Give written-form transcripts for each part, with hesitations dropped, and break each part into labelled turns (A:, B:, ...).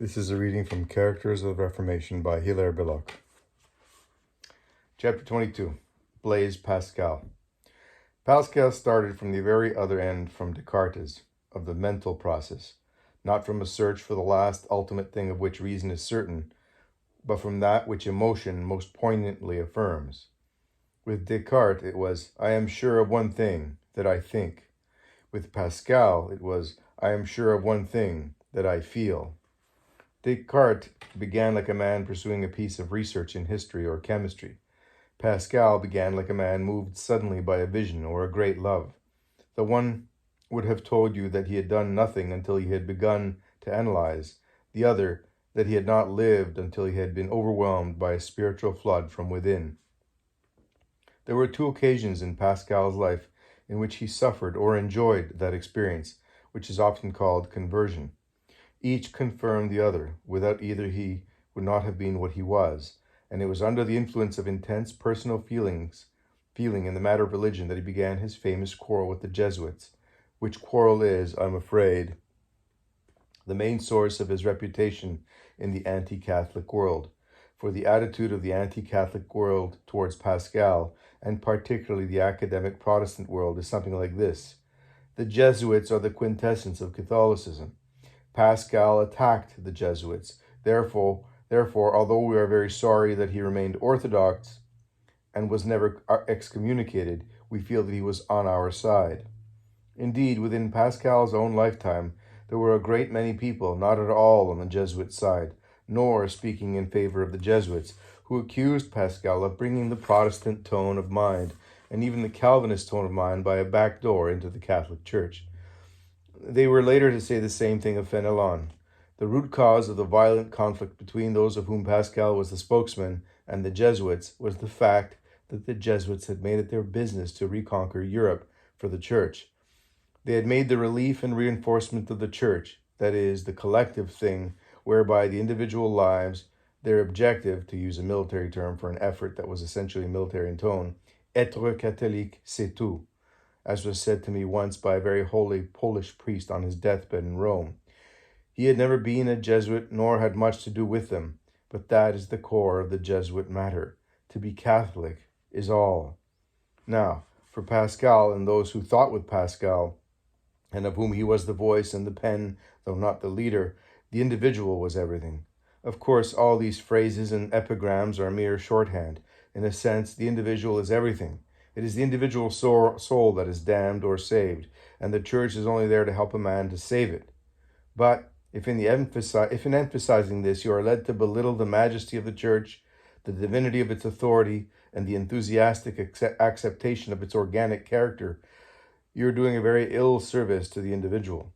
A: This is a reading from Characters of the Reformation by Hilaire Belloc. Chapter 22. Blaise Pascal. Pascal started from the very other end from Descartes, of the mental process, not from a search for the last ultimate thing of which reason is certain, but from that which emotion most poignantly affirms. With Descartes it was, I am sure of one thing, that I think. With Pascal it was, I am sure of one thing, that I feel. Descartes began like a man pursuing a piece of research in history or chemistry. Pascal began like a man moved suddenly by a vision or a great love. The one would have told you that he had done nothing until he had begun to analyze, the other that he had not lived until he had been overwhelmed by a spiritual flood from within. There were two occasions in Pascal's life in which he suffered or enjoyed that experience, which is often called conversion. Each confirmed the other. Without either he would not have been what he was, and it was under the influence of intense personal feeling in the matter of religion that he began his famous quarrel with the Jesuits, which quarrel is, I'm afraid, the main source of his reputation in the anti-Catholic world. For the attitude of the anti-Catholic world towards Pascal, and particularly the academic Protestant world, is something like this. The Jesuits are the quintessence of Catholicism. Pascal attacked the Jesuits. Therefore, although we are very sorry that he remained orthodox and was never excommunicated, we feel that he was on our side. Indeed, within Pascal's own lifetime, there were a great many people not at all on the Jesuit side, nor speaking in favor of the Jesuits, who accused Pascal of bringing the Protestant tone of mind and even the Calvinist tone of mind by a back door into the Catholic Church. They were later to say the same thing of Fenelon. The root cause of the violent conflict between those of whom Pascal was the spokesman and the Jesuits was the fact that the Jesuits had made it their business to reconquer Europe for the Church. They had made the relief and reinforcement of the Church, that is, the collective thing, whereby the individual lives, their objective, to use a military term for an effort that was essentially military in tone, être catholique, c'est tout, as was said to me once by a very holy Polish priest on his deathbed in Rome. He had never been a Jesuit, nor had much to do with them, but that is the core of the Jesuit matter. To be Catholic is all. Now, for Pascal and those who thought with Pascal, and of whom he was the voice and the pen, though not the leader, the individual was everything. Of course, all these phrases and epigrams are mere shorthand. In a sense, the individual is everything. It is the individual soul that is damned or saved, and the Church is only there to help a man to save it. But if in emphasizing this you are led to belittle the majesty of the Church, the divinity of its authority, and the enthusiastic acceptation of its organic character, you are doing a very ill service to the individual.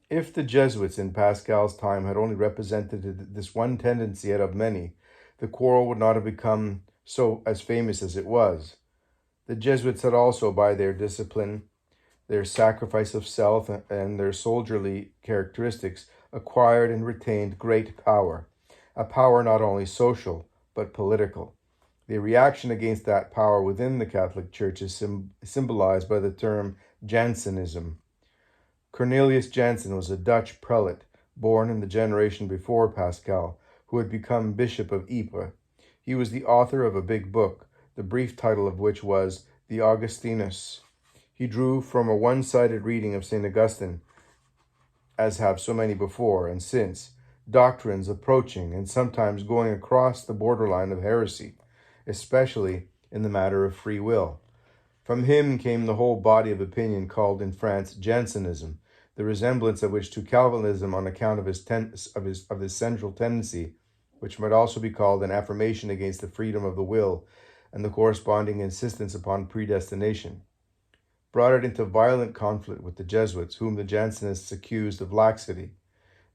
A: If the Jesuits in Pascal's time had only represented this one tendency out of many, the quarrel would not have become as famous as it was. The Jesuits had also, by their discipline, their sacrifice of self, and their soldierly characteristics, acquired and retained great power, a power not only social, but political. The reaction against that power within the Catholic Church is symbolized by the term Jansenism. Cornelius Jansen was a Dutch prelate, born in the generation before Pascal, who had become Bishop of Ypres. He was the author of a big book, the brief title of which was The Augustinus. He drew from a one-sided reading of St. Augustine, as have so many before and since, doctrines approaching and sometimes going across the borderline of heresy, especially in the matter of free will. From him came the whole body of opinion called in France Jansenism, the resemblance of which to Calvinism on account of his central tendency, which might also be called an affirmation against the freedom of the will and the corresponding insistence upon predestination, brought it into violent conflict with the Jesuits, whom the Jansenists accused of laxity.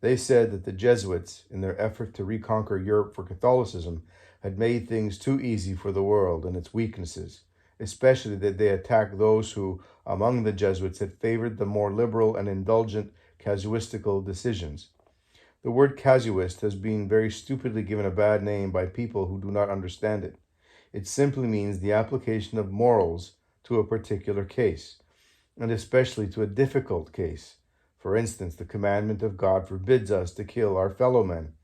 A: They said that the Jesuits, in their effort to reconquer Europe for Catholicism, had made things too easy for the world and its weaknesses, especially that they attacked those who, among the Jesuits, had favored the more liberal and indulgent casuistical decisions. The word casuist has been very stupidly given a bad name by people who do not understand it. It simply means the application of morals to a particular case, and especially to a difficult case. For instance, the commandment of God forbids us to kill our fellow men.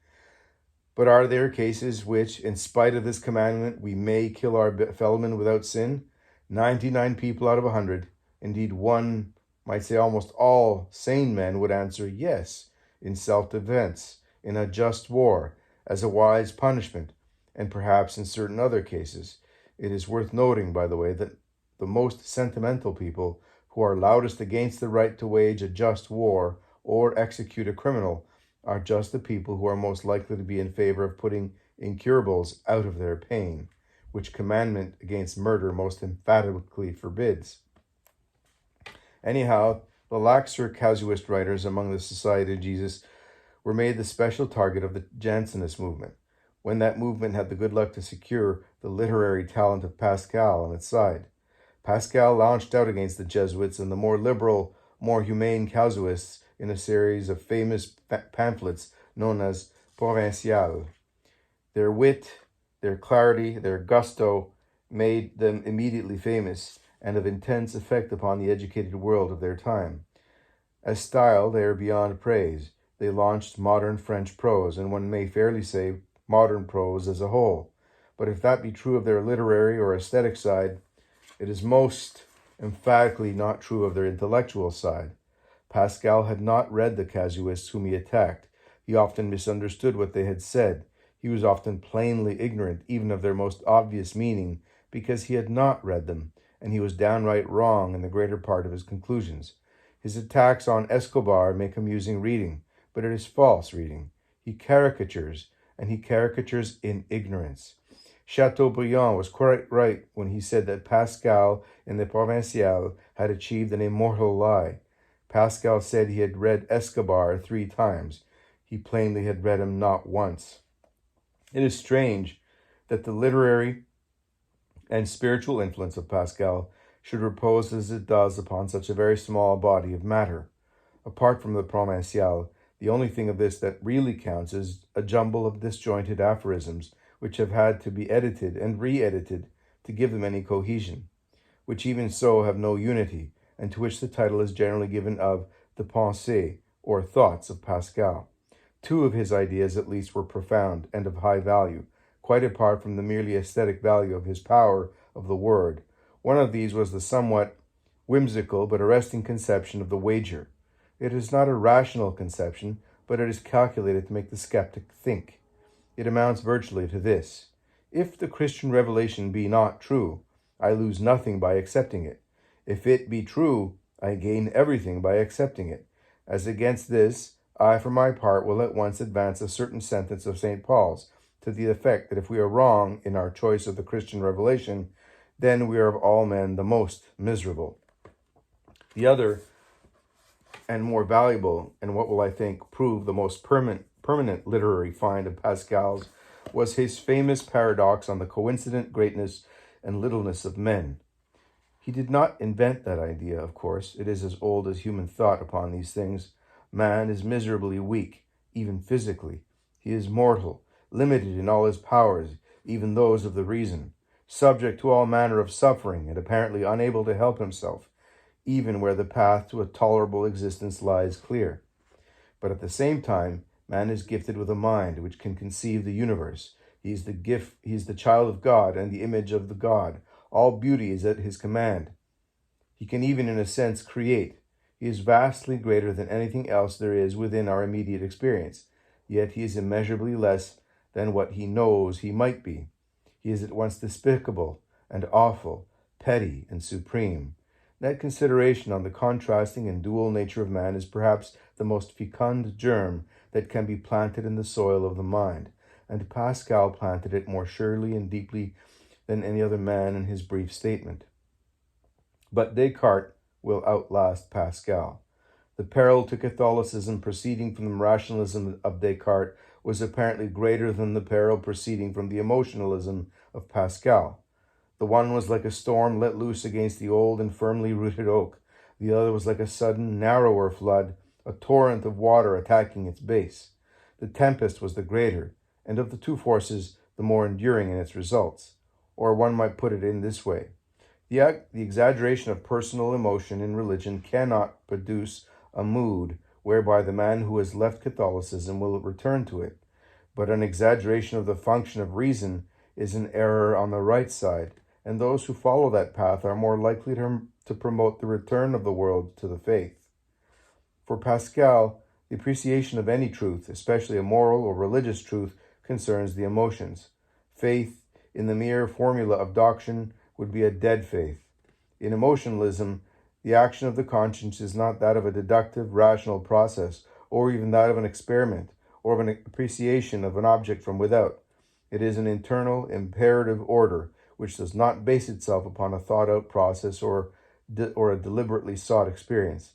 A: But are there cases which, in spite of this commandment, we may kill our fellow men without sin? 99 people out of 100, indeed one might say almost all sane men would answer yes, in self-defense, in a just war, as a wise punishment, and perhaps in certain other cases. It is worth noting, by the way, that the most sentimental people who are loudest against the right to wage a just war or execute a criminal are just the people who are most likely to be in favor of putting incurables out of their pain, which commandment against murder most emphatically forbids. Anyhow, the laxer casuist writers among the Society of Jesus were made the special target of the Jansenist movement, when that movement had the good luck to secure the literary talent of Pascal on its side. Pascal launched out against the Jesuits and the more liberal, more humane casuists in a series of famous pamphlets known as Provincial. Their wit, their clarity, their gusto made them immediately famous and of intense effect upon the educated world of their time. As style, they are beyond praise. They launched modern French prose, and one may fairly say modern prose as a whole. But if that be true of their literary or aesthetic side, it is most emphatically not true of their intellectual side. Pascal had not read the casuists whom he attacked. He often misunderstood what they had said. He was often plainly ignorant even of their most obvious meaning because he had not read them, and he was downright wrong in the greater part of his conclusions. His attacks on Escobar make amusing reading, but it is false reading. He caricatures, and he caricatures in ignorance. Chateaubriand was quite right when he said that Pascal in the Provincial had achieved an immortal lie. Pascal said he had read Escobar 3 times. He plainly had read him not once. It is strange that the literary and spiritual influence of Pascal should repose as it does upon such a very small body of matter. Apart from the Provincial, the only thing of this that really counts is a jumble of disjointed aphorisms which have had to be edited and re-edited to give them any cohesion, which even so have no unity, and to which the title is generally given of the Pensées, or Thoughts of Pascal. 2 of his ideas at least were profound and of high value, quite apart from the merely aesthetic value of his power of the word. One of these was the somewhat whimsical but arresting conception of the wager. It is not a rational conception, but it is calculated to make the skeptic think. It amounts virtually to this: if the Christian revelation be not true, I lose nothing by accepting it. If it be true, I gain everything by accepting it. As against this, I, for my part, will at once advance a certain sentence of St. Paul's, to the effect that if we are wrong in our choice of the Christian revelation, then we are of all men the most miserable. The other, and more valuable, and what will I think prove the most permanent literary find of Pascal's, was his famous paradox on the coincident greatness and littleness of men. He did not invent that idea, of course. It is as old as human thought upon these things. Man is miserably weak, even physically. He is mortal, limited in all his powers, even those of the reason, subject to all manner of suffering, and apparently unable to help himself, even where the path to a tolerable existence lies clear. But at the same time, man is gifted with a mind which can conceive the universe. He is the child of God and the image of the God. All beauty is at his command. He can even, in a sense, create. He is vastly greater than anything else there is within our immediate experience. Yet he is immeasurably less than what he knows he might be. He is at once despicable and awful, petty and supreme. That consideration on the contrasting and dual nature of man is perhaps the most fecund germ that can be planted in the soil of the mind, and Pascal planted it more surely and deeply than any other man in his brief statement. But Descartes will outlast Pascal. The peril to Catholicism proceeding from the rationalism of Descartes was apparently greater than the peril proceeding from the emotionalism of Pascal. The one was like a storm let loose against the old and firmly rooted oak. The other was like a sudden, narrower flood, a torrent of water attacking its base. The tempest was the greater, and of the 2 forces, the more enduring in its results. Or one might put it in this way: the exaggeration of personal emotion in religion cannot produce a mood whereby the man who has left Catholicism will return to it. But an exaggeration of the function of reason is an error on the right side, and those who follow that path are more likely to promote the return of the world to the faith. For Pascal, the appreciation of any truth, especially a moral or religious truth, concerns the emotions. Faith in the mere formula of doctrine would be a dead faith. In emotionalism, the action of the conscience is not that of a deductive, rational process, or even that of an experiment, or of an appreciation of an object from without. It is an internal, imperative order, which does not base itself upon a thought-out process or a deliberately sought experience,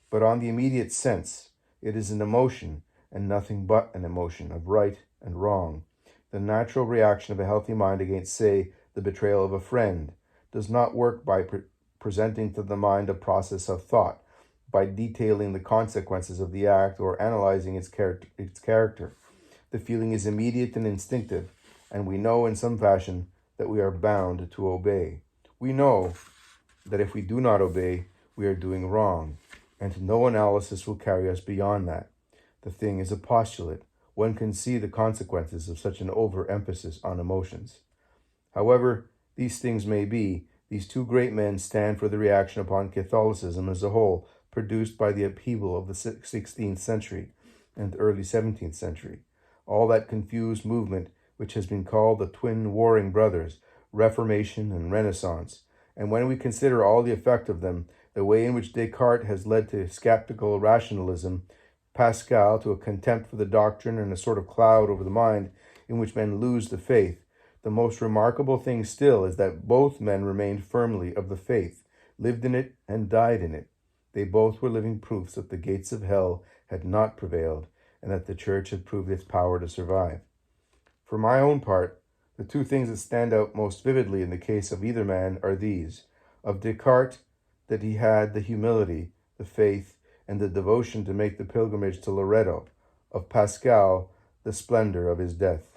A: but on the immediate sense. It is an emotion, and nothing but an emotion, of right and wrong. The natural reaction of a healthy mind against, say, the betrayal of a friend, does not work by presenting to the mind a process of thought, by detailing the consequences of the act or analyzing its character. The feeling is immediate and instinctive, and we know in some fashion that we are bound to obey. We know that if we do not obey, we are doing wrong, and no analysis will carry us beyond that. The thing is a postulate. One can see the consequences of such an overemphasis on emotions. However these things may be, these two great men stand for the reaction upon Catholicism as a whole, produced by the upheaval of the 16th century and early 17th century. All that confused movement which has been called the twin warring brothers, Reformation and Renaissance. And when we consider all the effect of them, the way in which Descartes has led to skeptical rationalism, Pascal to a contempt for the doctrine and a sort of cloud over the mind in which men lose the faith, the most remarkable thing still is that both men remained firmly of the faith, lived in it, and died in it. They both were living proofs that the gates of hell had not prevailed, and that the Church had proved its power to survive. For my own part, the two things that stand out most vividly in the case of either man are these: of Descartes, that he had the humility, the faith, and the devotion to make the pilgrimage to Loreto; of Pascal, the splendor of his death.